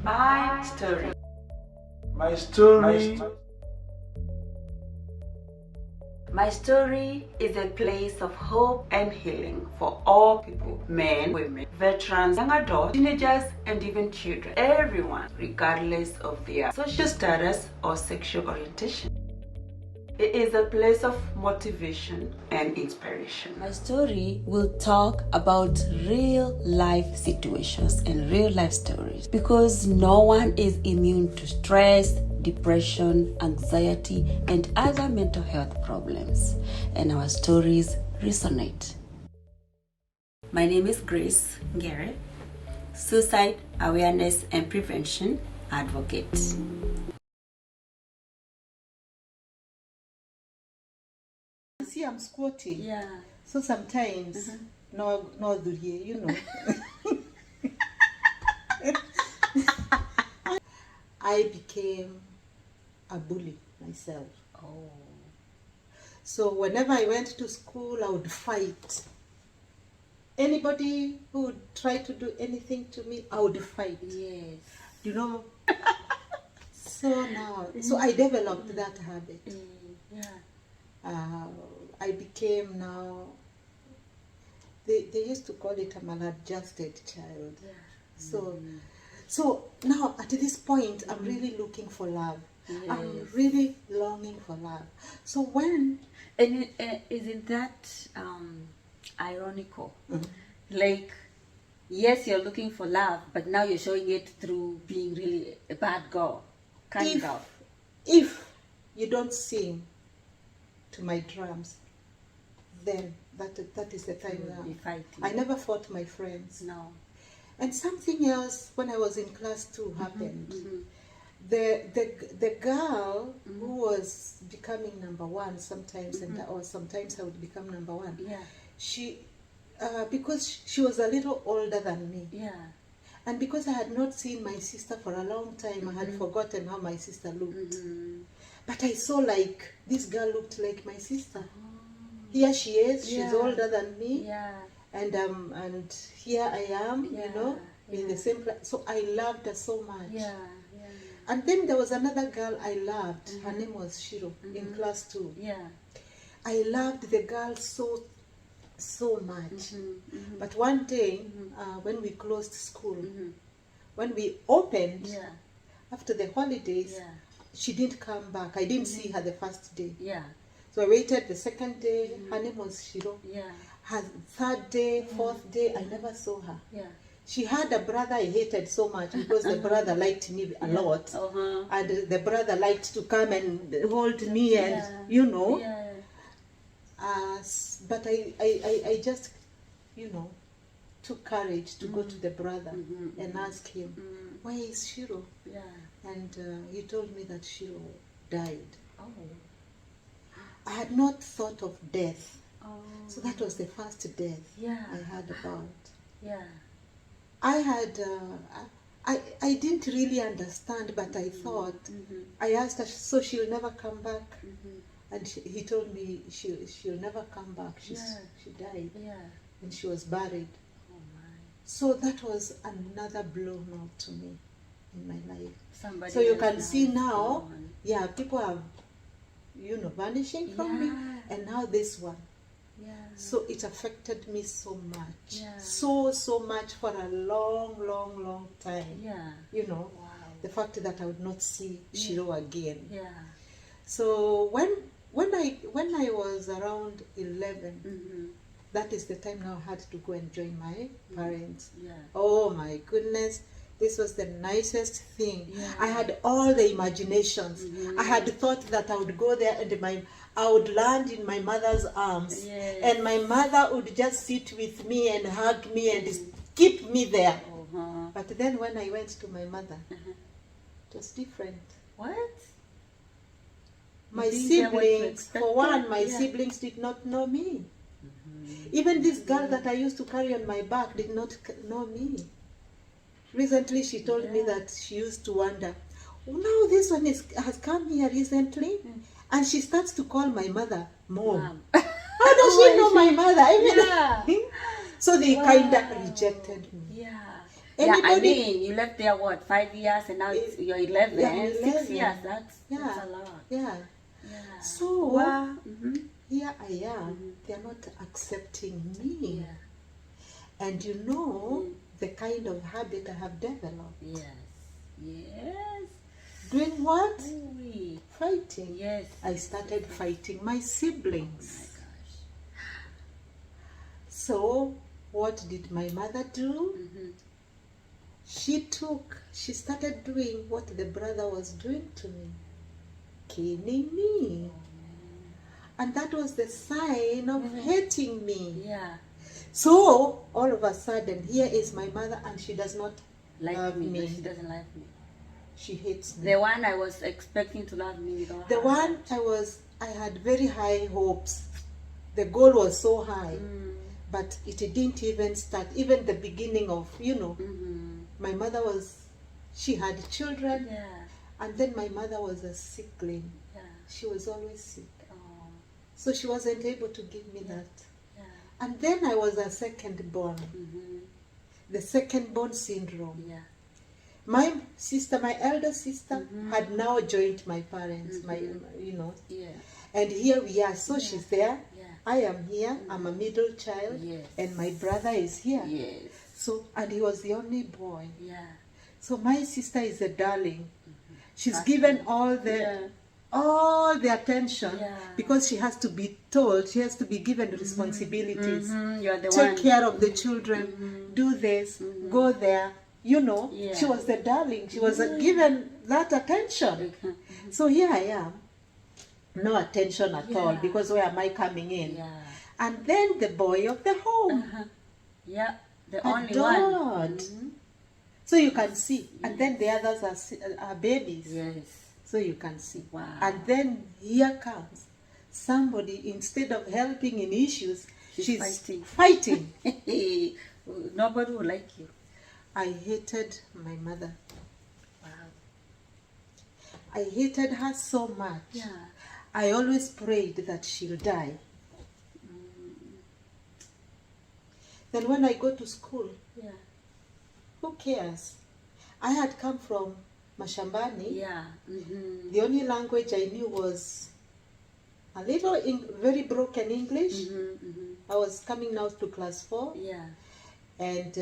My story. My story. My story is a place of hope and healing for all people, men, women, veterans, young adults, teenagers, and even children. Everyone, regardless of their social status or sexual orientation. It is a place of motivation and inspiration. My story will talk about real life situations and real life stories because no one is immune to stress, depression, anxiety, and other mental health problems, and our stories resonate. My name is Grace Ngere, Suicide Awareness and Prevention Advocate. See, I'm squatting. Yeah. So sometimes, no, you know. I became a bully myself. Oh. So whenever I went to school, I would fight. Anybody who would try to do anything to me, I would fight. Yes. You know. So I developed that habit. Yeah. I became now. They used to call it a maladjusted child. Yeah. So now at this point, I'm really looking for love. Yes. I'm really longing for love. So when And isn't that ironical? Like, yes, you're looking for love, but now you're showing it through being really a bad girl, kind of. if you don't sing to my drums, then that is the time now. Be fighting. I never fought my friends. No. And something else when I was in class 2 happened. The girl who was becoming number one sometimes, or sometimes I would become number one. Yeah. She, because she was a little older than me, Yeah. and because I had not seen my sister for a long time, I had forgotten how my sister looked. But I saw like this girl looked like my sister. Here she is. She's older than me. Yeah. And here I am. Yeah. You know, in the same place. So I loved her so much. Yeah. And then there was another girl I loved. Her name was Shiro, in class 2. Yeah. I loved the girl so much. But one day, when we closed school, when we opened, after the holidays, she didn't come back. I didn't see her the first day. Yeah. So I waited the second day. Her name was Shiro. Yeah. Her third day, fourth day, I never saw her. Yeah. She had a brother I hated so much because the brother liked me a lot. And the brother liked to come and hold me and, you know. Yeah. But I just, you know, took courage to go to the brother and ask him, where is Shiro? Yeah. And he told me that Shiro died. Oh. I had not thought of death. Oh. So that was the first death I heard about. Yeah. I had, I didn't really understand, but I thought, I asked her, so she'll never come back? And he told me she'll never come back. She died. Yeah. And she was buried. Oh my. So that was another blow now to me in my life. Somebody So you else can see now, gone. people are, you know, vanishing from me. And now this one. Yeah. So it affected me so much. Yeah. So much for a long time. Yeah. You know, Wow. the fact that I would not see Shiro again. Yeah. So when I was around 11, that is the time now I had to go and join my parents. Yeah. Oh my goodness, this was the nicest thing. Yeah. I had all the imaginations. I had thought that I would go there and I would land in my mother's arms. Yes. And my mother would just sit with me and hug me and keep me there. But then when I went to my mother, it was different. What? My You didn't get what you siblings, for one, my expected? siblings did not know me. Even this girl that I used to carry on my back did not know me. Recently, she told me that she used to wonder, oh, now this one has come here recently, and she starts to call my mother Mom. How does she know my mother? I mean, so they kind of rejected me. Yeah. Yeah, I Anybody? mean, you left there what, 5 years, and now you're 11. Yeah, I'm 6 11. years. That's Yeah. a lot. Yeah. Yeah. So Wow. here I am. They are not accepting me. Yeah. And you know the kind of habit I have developed. Yes. Yes. Doing what? Ooh-wee. Fighting. Yes. I started fighting my Oh my siblings. gosh. So what did my mother do? Mm-hmm. She started doing what the brother was doing to me, caning me. And that was the sign of hating me. Yeah. So all of a sudden, here is my mother, and she does not Like love me. me. She doesn't like me. She hates me. The one I was expecting to love me with all The her one heart. I had very high hopes. The goal was so high, but it didn't even start. Even the beginning of, my mother she had children, Yeah. and then my mother was a sickling. Yeah. She was always sick. Oh. So she wasn't able to give me that. Yeah. And then I was a second born. The second born syndrome. Yeah. My sister, my elder sister, had now joined my parents, Yeah. and here we are. So she's there. Yeah. I am here. I'm a middle child, Yes. and my brother is here. Yes. So, and he was the only boy. Yeah. So my sister is a darling. She's That's given all the attention, Yeah. because she has to be told, she has to be given responsibilities. You're the Take one. care of the children, do this, go there. Yeah. She was the darling. She was given that attention. So here I am, no attention at all, because where am I coming in? Yeah. And then the boy of the home, Yeah. The only one. adored. So you can see. And then the others are babies. Yes. So you can see. Wow. And then here comes somebody, instead of helping in issues, she's fighting. Nobody will like you. I hated my mother. Wow. I hated her so much. Yeah. I always prayed that she'll die. Then when I go to school, Yeah. who cares? I had come from Mashambani. Yeah. The only language I knew was a little very broken English. I was coming now to class 4, Yeah. and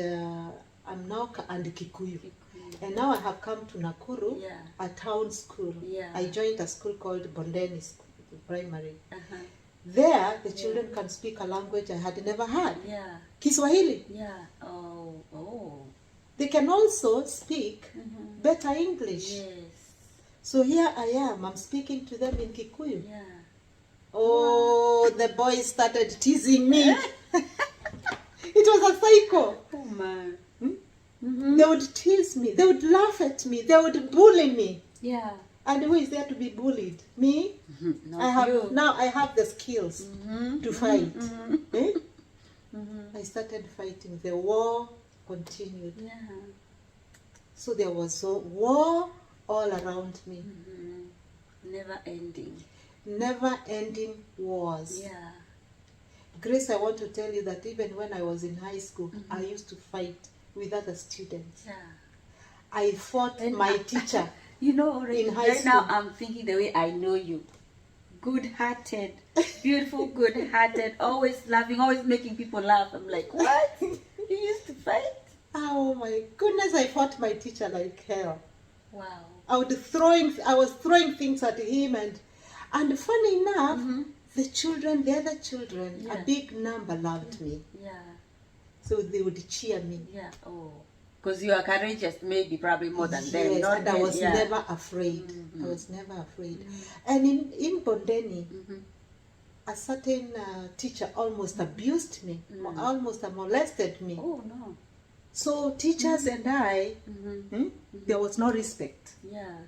I'm now and Kikuyu. And now I have come to Nakuru, Yeah. a town school. Yeah. I joined a school called Bondeni School, Primary. Uh-huh. There, the children can speak a language I had never heard, Yeah. Kiswahili. Yeah. Oh. They can also speak better English. Yes. So here I am, I'm speaking to them in Kikuyu. Yeah. Oh, the boys started teasing me. It was a cycle. Oh man. They would tease me, they would laugh at me, they would bully me. Yeah. And who is there to be bullied? Me? Not I have you. now I have the skills to fight. Eh? I started fighting. The war continued. Yeah. So there was a war all around me. Never ending. Never ending wars. Yeah. Grace, I want to tell you that even when I was in high school, I used to fight with other students. Yeah. I fought And my teacher. You know, already In high right now school. I'm thinking the way I know you. Good-hearted, beautiful, good-hearted, always laughing, always making people laugh. I'm like, what? You used to fight? Oh my goodness, I fought my teacher like hell. Wow. I was throwing things at him, and funny enough, the other children, Yeah. a big number loved me. Yeah. So they would cheer me. Yeah. Oh. Because you are courageous, maybe, probably more than them. Yes, Not and I them, was yeah. never afraid. I was never afraid. And in Bondeni, a certain teacher almost abused me, almost molested me. Oh, no. So teachers and I, there was no respect. Yeah.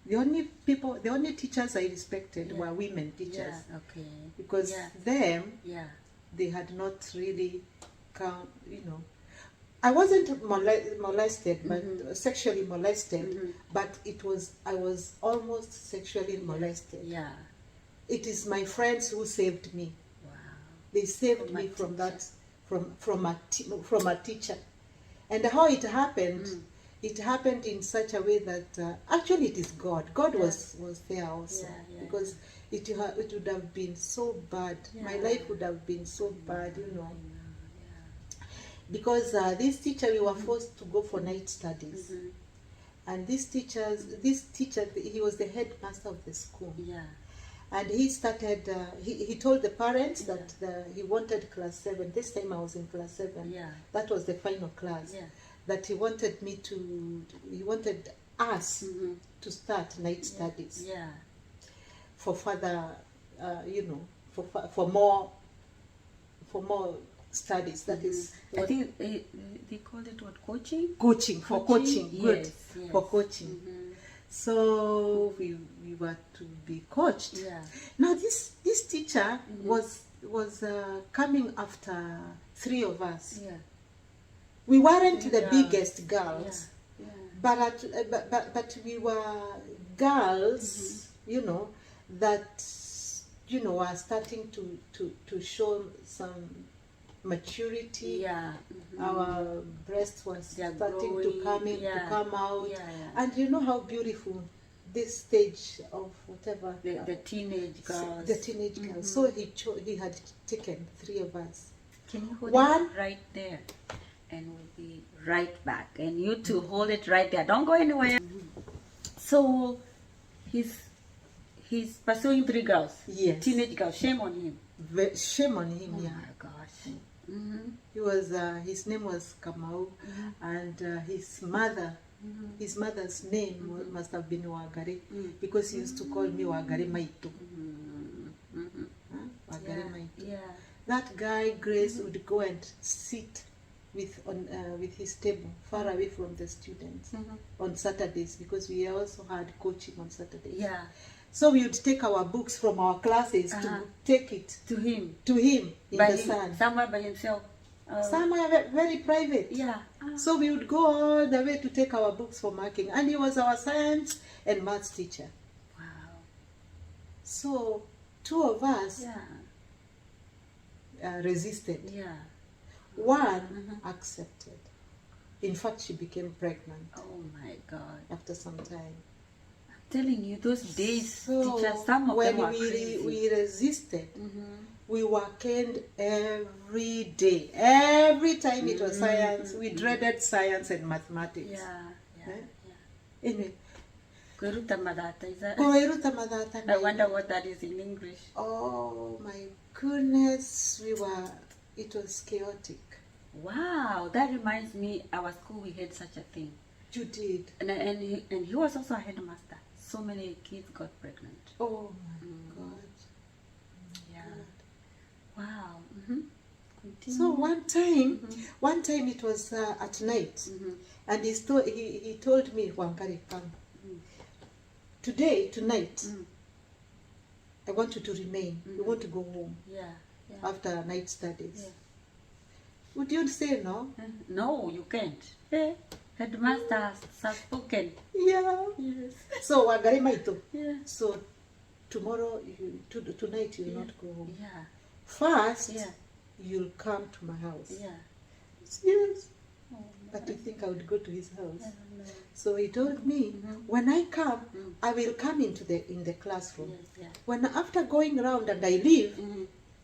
The only teachers I respected were women teachers. Yeah. Okay. Because them, Yeah. they had not really I wasn't molested, but sexually molested, but I was almost sexually molested. Yeah. It is my friends who saved me. Wow. They saved From a me from teacher. that, from a teacher. And how it happened, it happened in such a way that actually it is God. God was there also, because it would have been so bad. My life would have been so bad, you know. Because this teacher, we were forced to go for night studies. And this teacher, he was the headmaster of the school. And he started, he told the parents that he wanted class 7. This time I was in class 7. That was the final class. That he wanted us to start night studies. For further, you know, for more studies. That is, I think they call it what, coaching? Coaching. Good. Yes. For coaching. So we were to be coached. Now this teacher was coming after 3 of us. We weren't the biggest girls, but we were girls, you know, that, you know, are starting to show some maturity. Our breasts were starting to come out, and you know how beautiful this stage of whatever the teenage girls. The teenage girls. So he had taken 3 of us. Can you hold it right there? And we'll be right back. And you two hold it right there. Don't go anywhere. So he's pursuing 3 girls. Yes. Teenage girls. Shame on him. Shame on him. Oh Yeah. my gosh. He was. His name was Kamau, and his mother's name must have been Wagari, because he used to call me Wagari Maito. Wagari Maito. That guy, Grace, would go and sit with his table far away from the students on Saturdays, because we also had coaching on Saturdays. So we would take our books from our classes to take it to him in the sun. Somewhere by himself. Somewhere very private. So we would go all the way to take our books for marking, and he was our science and maths teacher. Wow. So 2 of us resisted. One accepted. In fact, she became pregnant. Oh my God. After some time. I'm telling you, those days, So teachers, some of them when were crazy. we resisted, we were caned every day. Every time it was science, we dreaded science and mathematics. Anyway. Koiruta Madata, is that? Koiruta Madata. I wonder what that is in English. Oh my goodness, it was chaotic. Wow, that reminds me, our school, we had such a thing. You did. And he was also a headmaster. So many kids got pregnant. Oh my God. Wow. Continue. So one time it was at night, and he told me, Wangari, come. Tonight, I want you to remain. We want to go home after night studies. Would you say no? No, you can't. Hey, headmaster has spoken. Yes. So Wangari Maito. So tonight you will not go home. First, you'll come to my house. Yes. But you think I would go to his house? So he told me, when I come, I will come in the classroom. When after going around and I leave,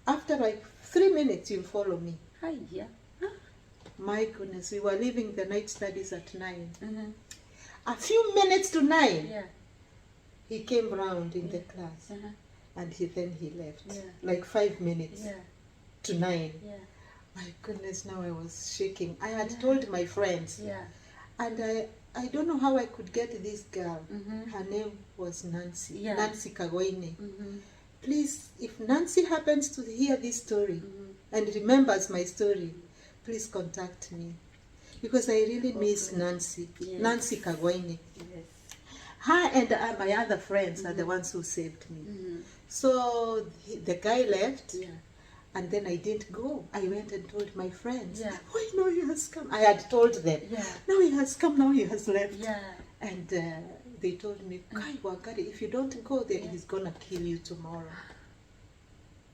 after like 3 minutes, you'll follow me. My goodness, we were leaving the night studies at 9. A few minutes to 9, he came round in the class, and then he left. Like 5 minutes to 9. My goodness, now I was shaking. I had told my friends, and I don't know how I could get this girl. Her name was Nancy, Nancy Kagoine. Please, if Nancy happens to hear this story and remembers my story, please contact me, because I really miss Nancy, Nancy Kagoine. Her and my other friends are the ones who saved me. So the guy left. And then I didn't go. I went and told my friends, oh, no, he has come. I had told them, now he has come, now he has left. And they told me, Kai Wangari, if you don't go there, he's going to kill you tomorrow.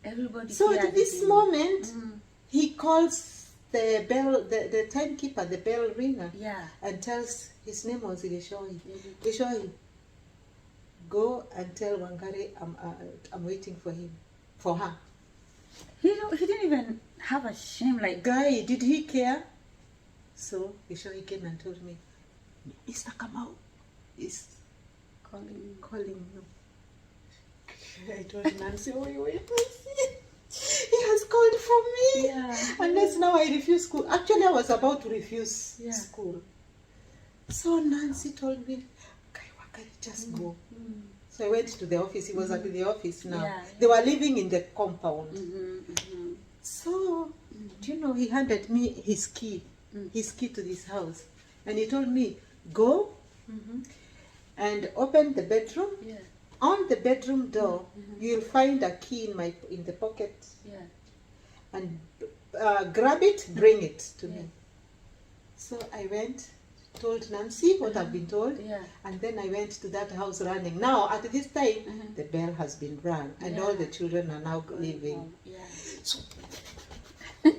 Everybody. So at this moment, he calls the bell, the timekeeper, the bell ringer, Yeah. and tells, his name was Gishoi. Mhm. Gishoi, go and tell Wangari I'm waiting for her. He didn't even have a shame like. Guy, did he care? So Gishoi came and told me, Mr. Kamau is calling you. I told Nancy, wait, he has called for me. Yeah. Unless now I refuse school. Actually, I was about to refuse Yeah. school. So Nancy told me, Wakari, just go. Mm. So I went to the office. He was at the office now. Yeah. They were living in the compound. Mm-hmm. Mm-hmm. So, do you know, he handed me his key to this house. And he told me, go Mm-hmm. and open the bedroom. Yeah. On the bedroom door, you'll find a key in the pocket. Yeah. And grab it, bring it to Yeah. me. So I went, told Nancy what I've been told, Yeah. and then I went to that house running. Now, at this time, Mhm. the bell has been rung, and Yeah. all the children are now leaving. Yeah. So,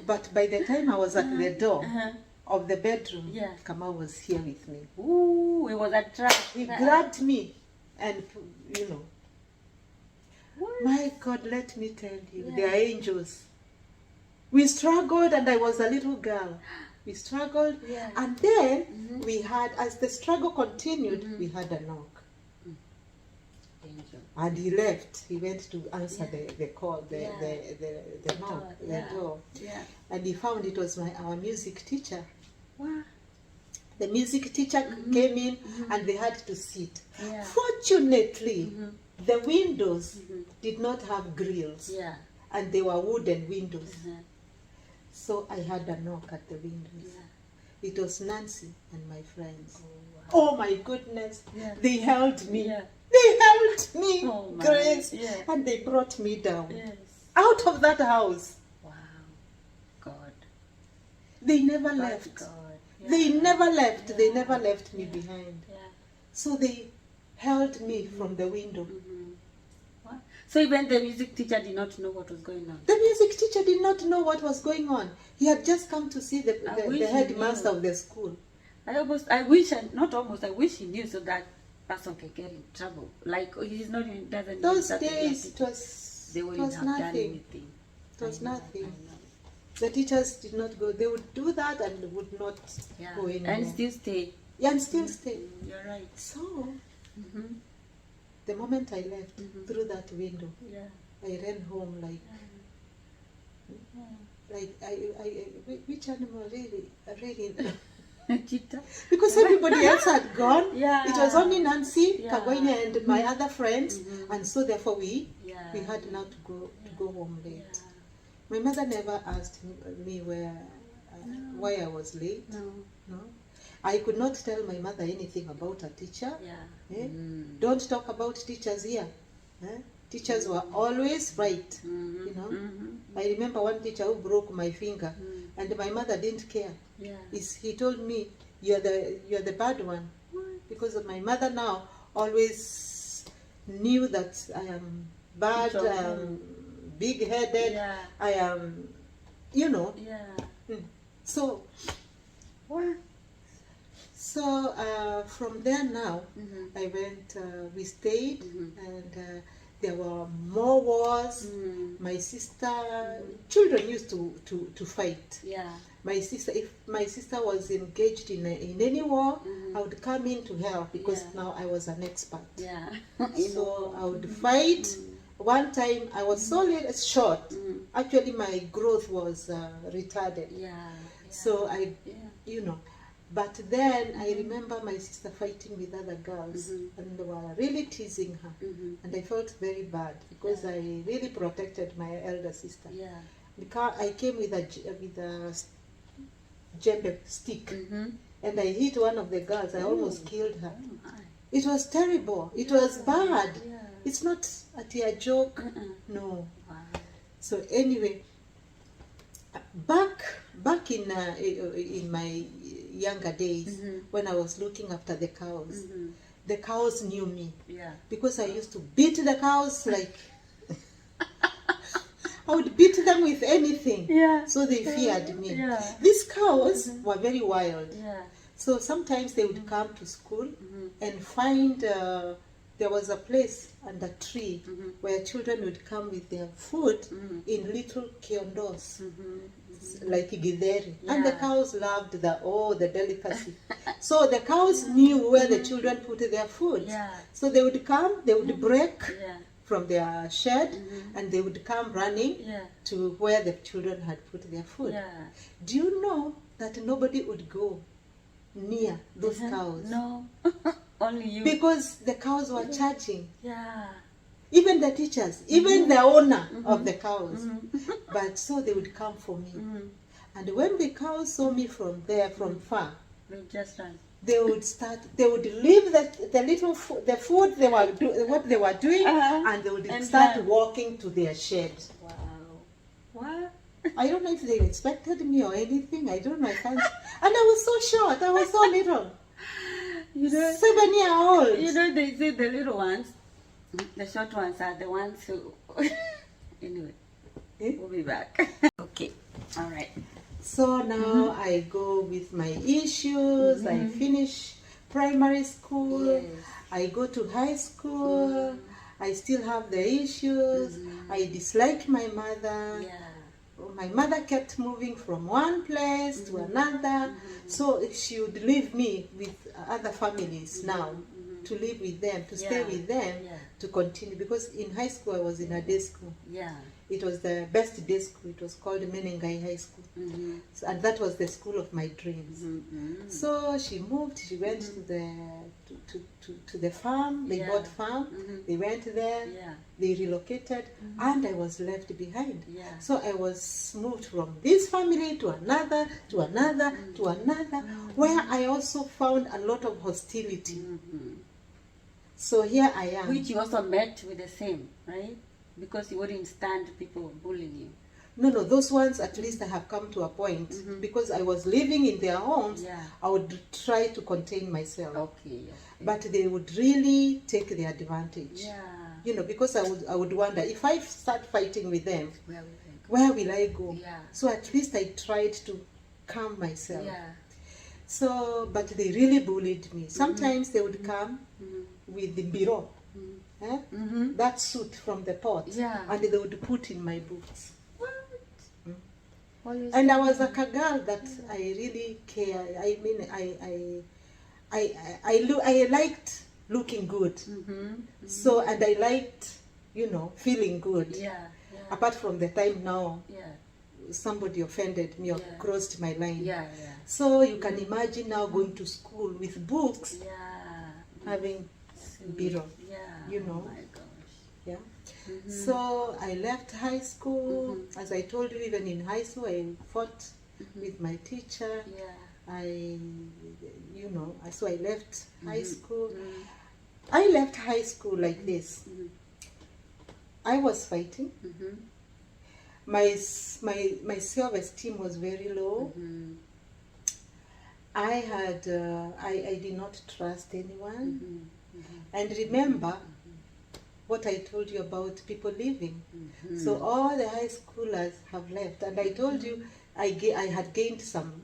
but by the time I was at the door Uh-huh. of the bedroom, Yeah. Kamau was here with me. Ooh, it was a trap. He grabbed me, and What? my God, let me tell you, Yeah. they are angels. We struggled, and I was a little girl. We struggled, Yeah. and then Mhm. we had, as the struggle continued, Mhm. we had a knock. Angel. And he left. He went to answer Yeah. the call, the knock, door, the yeah. door. Yeah. And he found it was our music teacher. What? The music teacher came in, and they had to sit. Yeah. Fortunately, Mhm. the windows Mhm. did not have grills, Yeah. and they were wooden windows. Uh-huh. So I had a knock at the windows. Yeah. It was Nancy and my friends. Oh, wow. Oh my goodness! Yeah. They held me. Yeah. They held me, Oh, my. Grace, Yeah. and they brought me down Yes. out of that house. Wow. God. They never But left. God. They Yeah. never left. They Yeah. never left me Yeah. behind. Yeah. So they held me from the window. Mm-hmm. What? So even the music teacher did not know what was going on. The music teacher did not know what was going on. He had just come to see I wish the he headmaster knew. of the school. I wish he knew so that person can get in trouble. Like he's not even doesn't. Those that days, they it was wouldn't have done nothing. anything. It was I know, nothing. I know. The teachers did not go. They would do that and would not Yeah. go anymore. And still stay. Yeah, and still stay. You're right. So, Mm-hmm. the moment I left Mhm. through that window, Yeah. I ran home like which animal really? Cheetah. Because everybody else had gone. Yeah. It was only Nancy, Yeah. Kagoine, and my other friends, Mhm. and so therefore we Yeah. had now to go home late. Yeah. My mother never asked me why I was late. No. No, I could not tell my mother anything about a teacher. Yeah. Eh? Mm. Don't talk about teachers here. Eh? Teachers were always right. Mhm. You know. Mhm. I remember one teacher who broke my finger, Mm. and my mother didn't care. Yeah. He told me, you're the bad one, because of my mother now always knew that I am bad, Which one? I am big-headed, Yeah. I am, you know. Yeah. So, from there now, Mhm. I went. We stayed, Mhm. and there were more wars. Mm. My sister, children used to fight. Yeah. My sister, if my sister was engaged in any war, Mhm. I would come in to help because Yeah. now I was an expert. Yeah. So I would fight. One time I was so short. Mm. Actually, my growth was retarded. Yeah. So Yeah. But then I remember my sister fighting with other girls, Mhm. and they were really teasing her. Mhm. And I felt very bad because I really protected my elder sister. Yeah. Because I came with a djembe stick, Mhm. and I hit one of the girls. I almost killed her. Oh my. It was terrible. It was bad. Yeah. It's not a joke. No. Wow. So anyway, back in my younger days, Mhm. when I was looking after the cows, Mhm. the cows knew me Yeah. because I used to beat the cows like I would beat them with anything. Yeah. So they feared me. Yeah. These cows were very wild. Yeah. So sometimes they would come to school and find there was a place under a tree where children would come with their food in little kiondos, like githeri. And the Yeah. cows loved the delicacy. So the cows knew where the children put their food. Yeah. So they would come, they would break Yeah. from their shed and they would come running Yeah. to where the children had put their food. Yeah. Do you know that nobody would go near those cows? No. Only you. Because the cows were charging. Yeah. Even the teachers, even the owner of the cows. But so they would come for me. And when the cows saw me from there, from far, We just run. they would leave the food they were what they were doing, and they would And start run. walking to their shed. Wow. What? I don't know if they respected me or anything. I don't know. I can't. And I was so short. I was so little. You know, 7-year-old. you know, they say the little ones, the short ones are the ones who. Anyway, we'll be back. Okay. All right. So now I go with my issues. I finish primary school. Yes. I go to high school. I still have the issues. I dislike my mother. Yeah. My mother kept moving from one place to another. So she would leave me with other families now, to live with them, to stay Yeah. with them, Yeah. to continue. Because in high school I was in a day school. Yeah. It was the best day school. It was called Menengai High School. So, and that was the school of my dreams. So she moved. She went to the farm. They Yeah. bought farm. They went there. Yeah. They relocated, and I was left behind. Yeah. So I was moved from this family to another, to another, to another, where I also found a lot of hostility. So here I am. Which you also met with the same, right? Because you wouldn't stand people bullying you. No, those ones at least I have come to a point, because I was living in their homes. Yeah. I would try to contain myself, Okay. but they would really take the advantage. Yeah. You know, because I would wonder if I start fighting with them, Where we think. where will I go? Yeah. So at least I tried to calm myself. Yeah. So, but they really bullied me. Sometimes they would come with the biro, that suit from the pot, Yeah. and they would put in my boots. What? What you And say? I was like a girl that I really care. I mean, I liked looking good. So, and I liked, feeling good. Yeah. Yeah. Apart from the time now Yeah. somebody offended me or Yeah. crossed my line. Yeah. Yeah. So you can imagine now going to school with books, Yeah. having biro. Yeah. You know. Oh my gosh. Yeah. So I left high school. As I told you, even in high school, I fought with my teacher. Yeah. So I left high school. I left high school like this. I was fighting. My self-esteem was very low. I did not trust anyone. And remember what I told you about people leaving. So all the high schoolers have left, and I told you I had gained some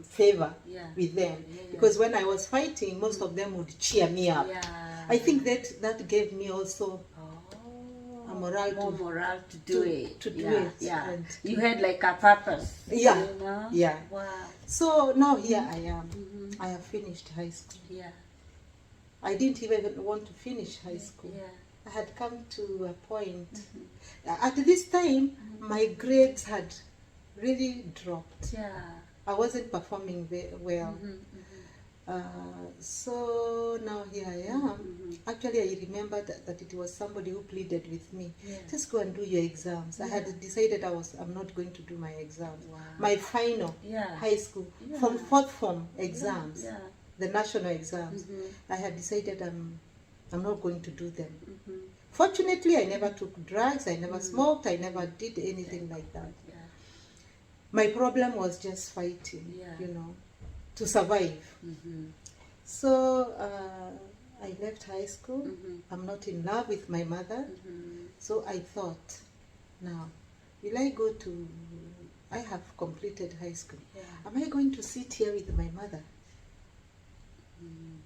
favor Yeah. with them, Yeah. because when I was fighting, most of them would cheer me up. Yeah. I think that gave me also Oh, a morale more to- morale to do it. to do yeah, it, Yeah. and You had like a purpose. Yeah, You know? yeah. Wow. So now here I am. I have finished high school. Yeah. I didn't even want to finish high school. Yeah. I had come to a point. At this time, my grades had really dropped. Yeah. I wasn't performing very well. So now here I am. Actually, I remembered that it was somebody who pleaded with me. Yeah. Just go and do your exams. I had decided I'm not going to do my exams. Wow. My final Yeah. high school, Yeah. from fourth form exams, Yeah. the national exams. I had decided I'm not going to do them. Fortunately, I never took drugs, I never smoked, I never did anything like that. Yeah. My problem was just fighting, Yeah. to survive. So I left high school. Mhm. I'm not in love with my mother. Mhm. So I thought, now, will I go to, I have completed high school. Yeah. Am I going to sit here with my mother? Mhm.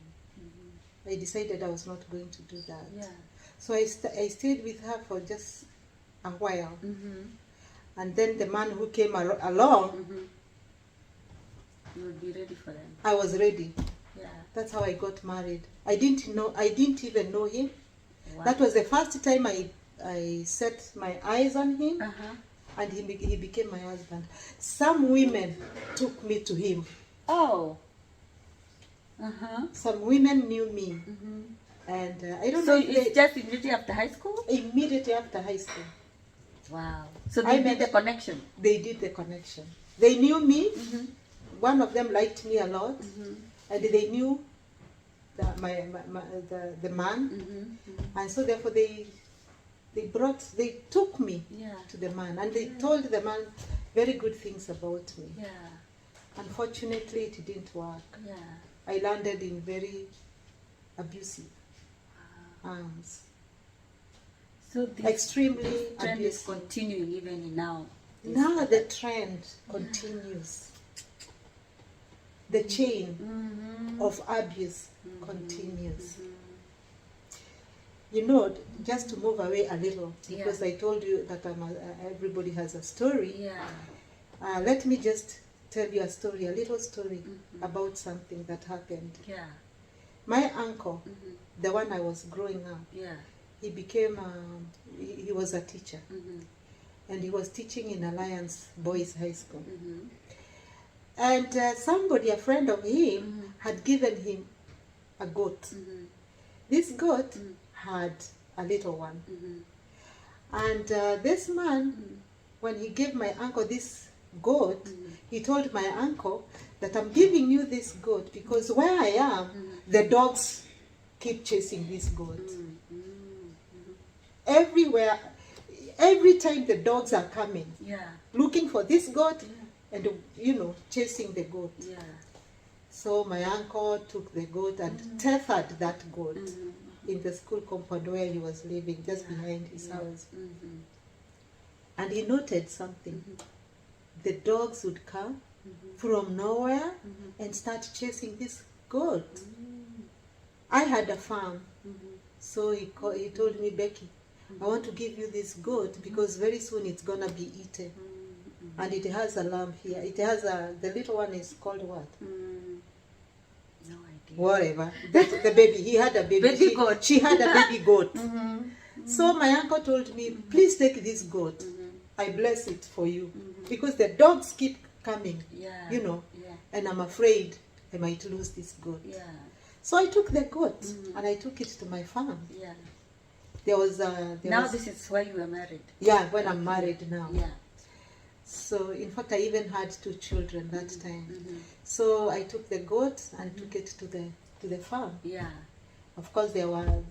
I decided I was not going to do that. Yeah. So I stayed with her for just a while. Mhm. And then the man who came along, Mhm. You would be ready for them. I was ready. Yeah. That's how I got married. I didn't even know him. Wow. That was the first time I set my eyes on him, Uh-huh. and he became my husband. Some women took me to him. Oh. Uh-huh. Some women knew me, Mhm. and I don't So know if it's just immediately after high school? immediately after high school, Wow. So I they made met- the connection. they did the connection. They knew me. Mhm. One of them liked me a lot, Mhm. and they knew the man, Mhm. and so therefore they took me Yeah. to the man, and they told the man very good things about me. Yeah. Unfortunately, it didn't work. Yeah. I landed in very abusive arms. So this Extremely trend is abusive. continuing even now. Now the trend continues. The chain Mhm. of abuse continues. You know, just to move away a little, because Yeah. I told you that everybody has a story. Yeah. Let me just tell you a story, a little story Mhm. about something that happened. Yeah. My uncle, Mhm. the one I was growing up, Yeah. he became, he was a teacher, Mhm. and he was teaching in Alliance Boys High School. Mhm. And somebody, a friend of him, Mhm. had given him a goat. Mhm. This goat Mhm. had a little one. Mhm. And this man, Mhm. when he gave my uncle this goat, Mhm. he told my uncle that I'm giving you this goat because where I am, Mhm. the dogs keep chasing this goat. Mhm. Mhm. Everywhere, every time the dogs are coming, Yeah. looking for this goat Yeah. and, chasing the goat. Yeah. So my uncle took the goat and Mhm. tethered that goat Mhm. in the school compound where he was living, just Yeah. behind his Yeah. house. Mhm. And he noted something. Mhm. The dogs would come Mhm. from nowhere Mhm. and start chasing this goat. Mhm. I had a farm, Mhm. so he told me, Becky, I want to give you this goat because very soon it's gonna be eaten. Mhm. And it has a lamb here. It has the little one is called what? Mhm. No idea. Whatever. The baby. He had a baby. Baby goat. She had a baby goat. Mhm. So my uncle told me, please take this goat. Mhm. I bless it for you. Mhm. Because the dogs keep coming, Yeah. Yeah. Yeah. And I'm afraid I might lose this goat. Yeah. So I took the goat Mhm. and I took it to my farm. Yeah. There was This is why you were married. Yeah, when I'm married now. Yeah. So in fact I even had 2 children that Mhm. time. Mhm. So I took the goat and took it to the farm. Yeah. Of course there were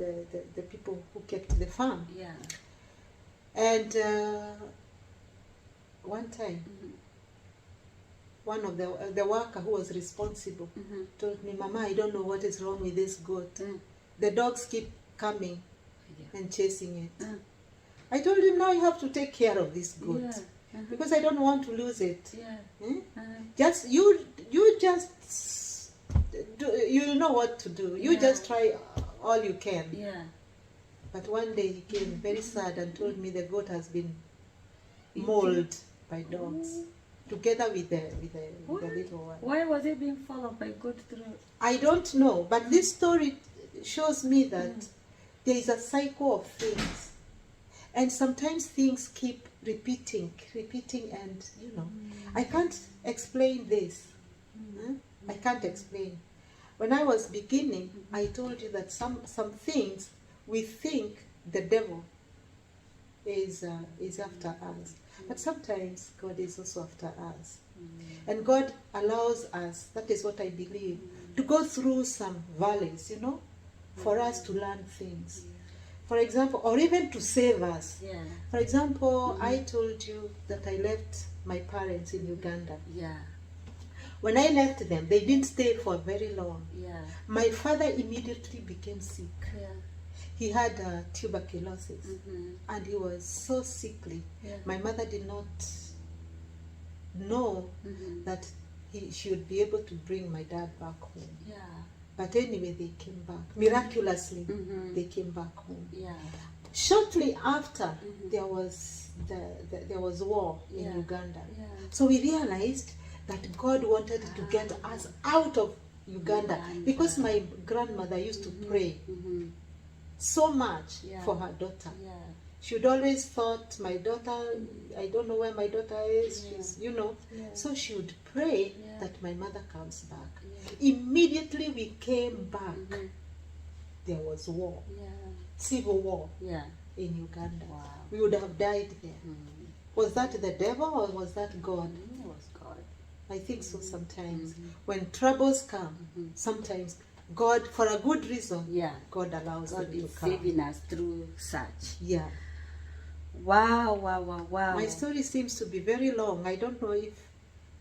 the people who kept the farm. Yeah. And one time Mhm. one of the worker who was responsible Mhm. told me, Mama, I don't know what is wrong with this goat. Mm. The dogs keep coming Yeah. and chasing it. Mm. I told him, now you have to take care of this goat. Yeah. Uh-huh. Because I don't want to lose it. Yeah. Eh? Uh-huh. Just you just do, you know what to do. You Yeah. just try all you can. Yeah. But one day he came very sad and told me the goat has been Eaten? mauled by dogs, together with the little one. Why was it being followed by good through? I don't know, but this story shows me that there is a cycle of things, and sometimes things keep repeating, and I can't explain this. I can't explain. When I was beginning, I told you that some things we think the devil is after us, but sometimes God is also after us, and God allows us. That is what I believe, to go through some valleys, for us to learn things. For example, or even to save us. Yeah. For example, I told you that I left my parents in Uganda. Yeah. When I left them, they didn't stay for very long. Yeah. My father immediately became sick. Yeah. He had tuberculosis, and he was so sickly. Yeah. My mother did not know that she would be able to bring my dad back home. Yeah. But anyway, they came back. Miraculously, they came back home. Yeah. Shortly after, there was there was war in Yeah. Uganda. Yeah. So we realized that God wanted to get us out of Uganda, because my grandmother used to pray so much for her daughter. Yeah. She would always thought, my daughter, I don't know where my daughter is, she's, you know. Yeah. So she would pray that my mother comes back. Yeah. Immediately we came back, there was war, civil war Yeah. in Uganda. Wow. We would have died there. Was that the devil or was that God? It was God. I think so sometimes. When troubles come, sometimes God, for a good reason, Yeah. God allows God them to is come. saving us through such. Yeah. Wow, wow, wow, wow. My story seems to be very long. I don't know if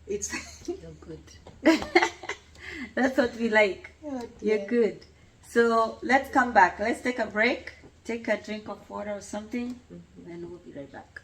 it's... You're good. That's what we like. Yeah, You're dear. good. So let's come back. Let's take a break. Take a drink of water or something. And we'll be right back.